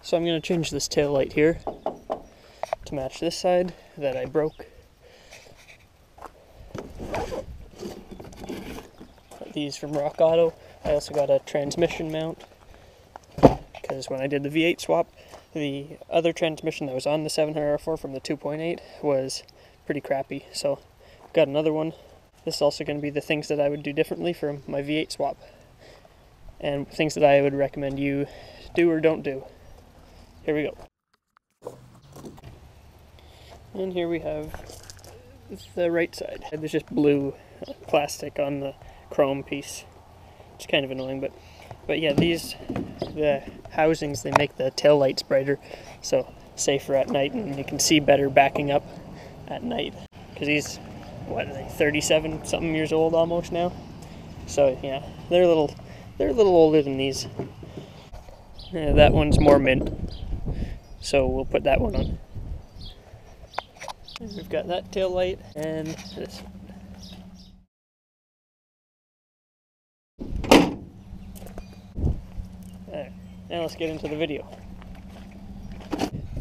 So I'm going to change this tail light here to match this side that I broke. Got these from Rock Auto. I also got a transmission mount because when I did the V8 swap, the other transmission that was on the 700R4 from the 2.8 was pretty crappy, so got another one. This is also going to be the things that I would do differently for my V8 swap, and things that I would recommend you do or don't do. Here we go. And here we have the right side. There's just blue plastic on the chrome piece. It's kind of annoying, but yeah, the housings, they make the tail lights brighter, so safer at night, and you can see better backing up at night. Because he's, what are they, 37 something years old almost now? So yeah, they're a little older than these. Yeah, that one's more mint, so we'll put that one on. And we've got that tail light and this one. Alright, now let's get into the video.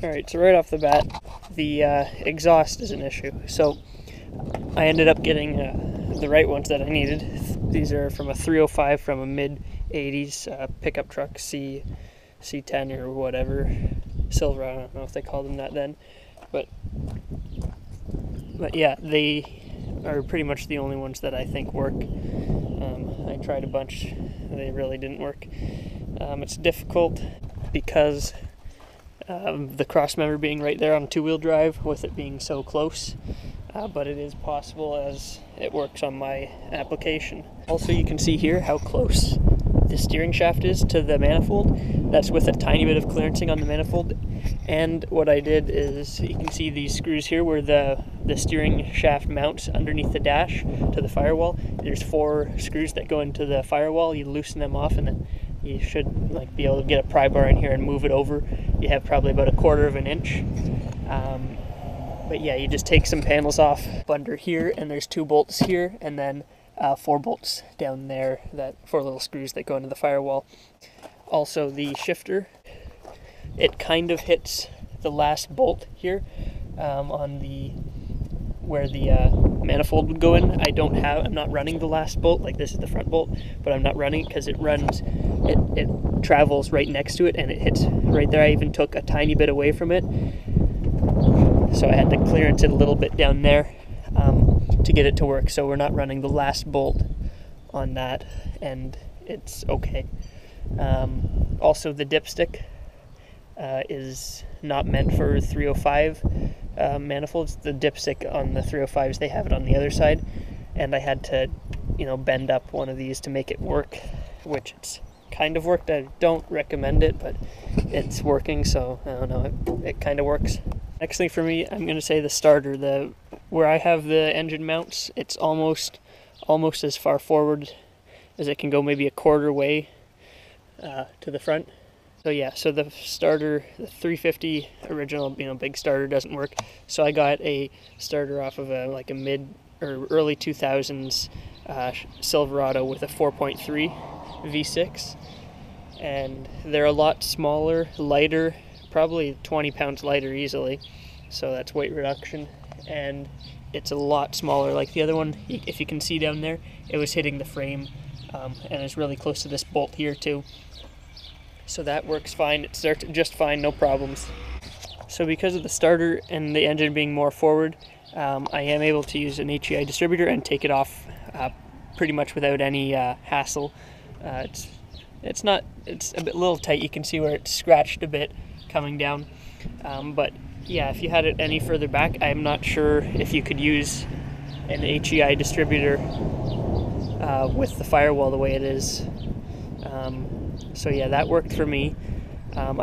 Alright, so right off the bat, the exhaust is an issue. So I ended up getting the right ones that I needed. These are from a 305 from a mid-80s pickup truck, C10 or whatever. Silver, I don't know if they called them that then. But yeah, they are pretty much the only ones that I think work. I tried a bunch, they really didn't work. It's difficult because the cross member being right there on two-wheel drive with it being so close, but it is possible as it works on my application. Also, you can see here how close the steering shaft is to the manifold. That's with a tiny bit of clearancing on the manifold. And what I did is, you can see these screws here where the steering shaft mounts underneath the dash to the firewall. There's 4 screws that go into the firewall. You loosen them off and then you should be able to get a pry bar in here and move it over. You have probably about 1/4 of an inch. But yeah, you just take some panels off under here, and there's 2 bolts here, and then 4 bolts down there, that 4 little screws that go into the firewall. Also, the shifter, it kind of hits the last bolt here on the where the manifold would go in. I'm not running the last bolt, like this is the front bolt, but I'm not running it because it travels right next to it and it hits right there. I even took a tiny bit away from it, so I had to clearance it a little bit down there to get it to work. So we're not running the last bolt on that, and it's okay. Also, the dipstick is not meant for 305 manifolds. The dipstick on the 305s, they have it on the other side, and I had to, bend up one of these to make it work, which it's kind of worked. I don't recommend it, but it's working, so I don't know, it kind of works. Next thing for me, I'm going to say the starter. Where I have the engine mounts, it's almost as far forward as it can go, maybe 1/4 way to the front. So yeah, so the starter, the 350 original, big starter doesn't work. So I got a starter off of a mid or early 2000s Silverado with a 4.3 V6, and they're a lot smaller, lighter, probably 20 pounds lighter easily. So that's weight reduction, and it's a lot smaller. Like the other one, if you can see down there, it was hitting the frame, and it's really close to this bolt here too. So that works fine. It starts just fine, no problems. So because of the starter and the engine being more forward, I am able to use an HEI distributor and take it off pretty much without any hassle. It's a little tight. You can see where it's scratched a bit coming down. But yeah, if you had it any further back, I'm not sure if you could use an HEI distributor with the firewall the way it is. So yeah, that worked for me. I'm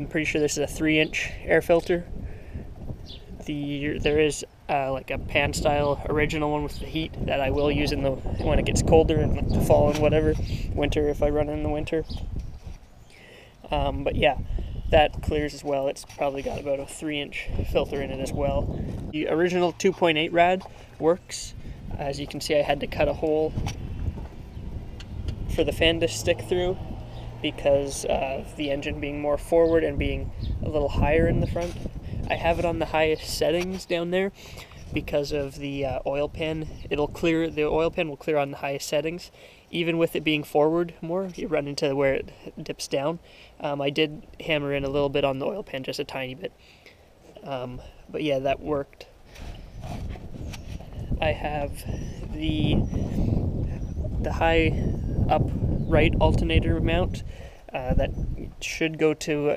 pretty sure this is a 3-inch air filter. There is like a pan style original one with the heat that I will use when it gets colder in the fall and whatever, winter if I run in the winter. But yeah, that clears as well. It's probably got about a 3-inch filter in it as well. The original 2.8 rad works. As you can see, I had to cut a hole for the fan to stick through. because of the engine being more forward and being a little higher in the front. I have it on the highest settings down there because of the oil pan. The oil pan will clear on the highest settings. Even with it being forward more, you run into where it dips down. I did hammer in a little bit on the oil pan, just a tiny bit. But yeah, that worked. I have the high up right alternator mount that should go to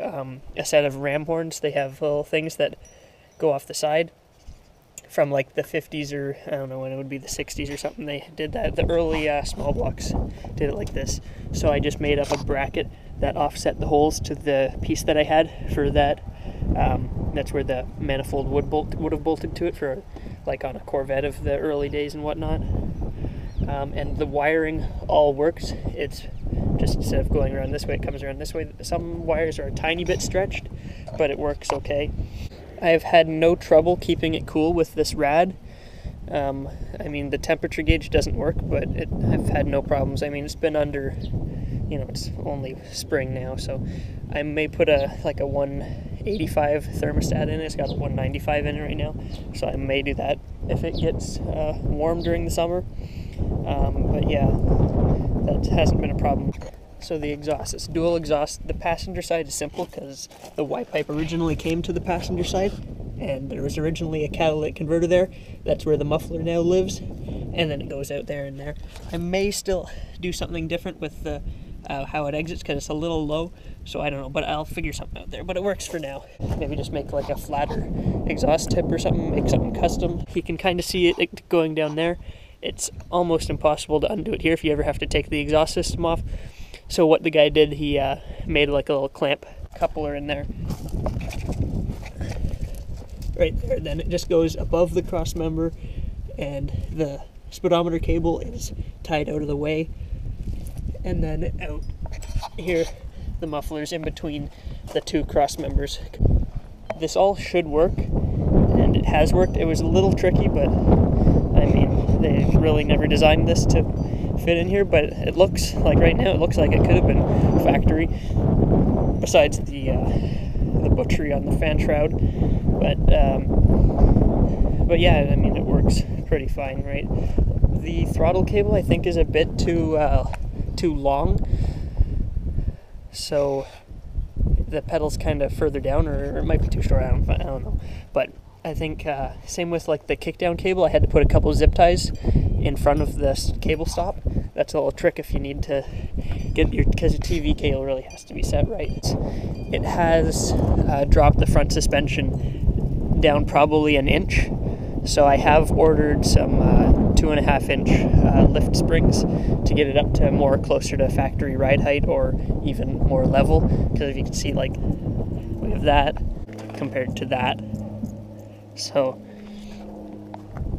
a set of ram horns. They have little things that go off the side from like the 50s, or I don't know when it would be, the 60s or something. They did that. The early small blocks did it like this. So I just made up a bracket that offset the holes to the piece that I had for that. That's where the manifold would have bolted to it, for like on a Corvette of the early days and whatnot. And the wiring all works. It's just, instead of going around this way, it comes around this way. Some wires are a tiny bit stretched, but it works okay. I have had no trouble keeping it cool with this rad. I mean, the temperature gauge doesn't work, but I've had no problems. I mean, it's been under, it's only spring now, so I may put a 185 thermostat in it. It's got a 195 in it right now, so I may do that if it gets warm during the summer. But yeah, that hasn't been a problem. So the exhaust, it's dual exhaust. The passenger side is simple because the Y pipe originally came to the passenger side, and there was originally a catalytic converter there. That's where the muffler now lives, and then it goes out there and there. I may still do something different with the how it exits, because it's a little low, so I don't know, but I'll figure something out there. But it works for now. Maybe just make like a flatter exhaust tip or something, make something custom. You can kind of see it going down there. It's almost impossible to undo it here if you ever have to take the exhaust system off. So what the guy did, he made like a little clamp coupler in there. Right there. Then it just goes above the cross member, and the speedometer cable is tied out of the way. And then out here, the muffler's in between the two cross members. This all should work, and it has worked. It was a little tricky, but I mean, they really never designed this to fit in here, but it looks like right now, it looks like it could have been factory, besides the butchery on the fan shroud. But yeah, I mean, it works pretty fine, right? The throttle cable, I think, is a bit too long, so the pedal's kind of further down, or it might be too short. I don't know, but I think same with like the kickdown cable. I had to put a couple zip ties in front of this cable stop. That's a little trick if you need to get because your TV cable really has to be set right. It has dropped the front suspension down probably an inch, so I have ordered some 2.5 inch lift springs to get it up to more closer to factory ride height, or even more level, because if you can see, like, we have that compared to that, so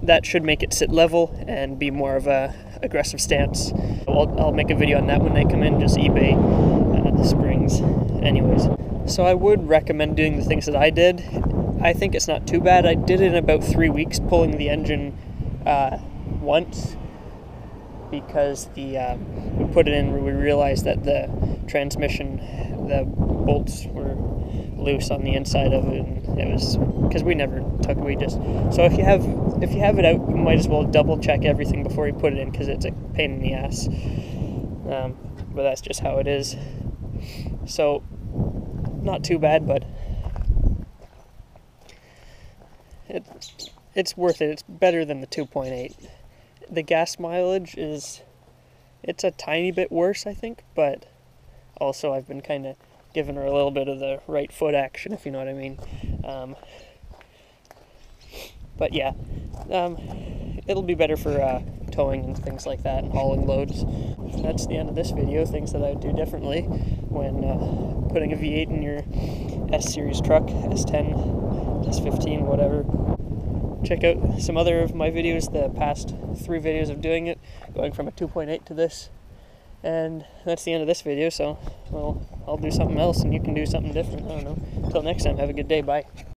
that should make it sit level and be more of a aggressive stance. I'll make a video on that when they come in, just eBay the springs. Anyways, so I would recommend doing the things that I did. I think it's not too bad. I did it in about 3 weeks, pulling the engine once, because we put it in, we realized that the transmission, the bolts were loose on the inside of it, and it was, because we never took, we just, so if you have it out, you might as well double check everything before you put it in, because it's a pain in the ass. But that's just how it is. So not too bad, but it's worth it. It's better than the 2.8. The gas mileage it's a tiny bit worse, I think, but also I've been kind of giving her a little bit of the right foot action, if you know what I mean. But yeah, it'll be better for towing and things like that, and hauling loads. That's the end of this video, things that I would do differently when putting a V8 in your S-Series truck, S10, S15, whatever. Check out some other of my videos, the past 3 videos of doing it, going from a 2.8 to this. And that's the end of this video, so, well, I'll do something else and you can do something different. I don't know. Until next time, have a good day. Bye.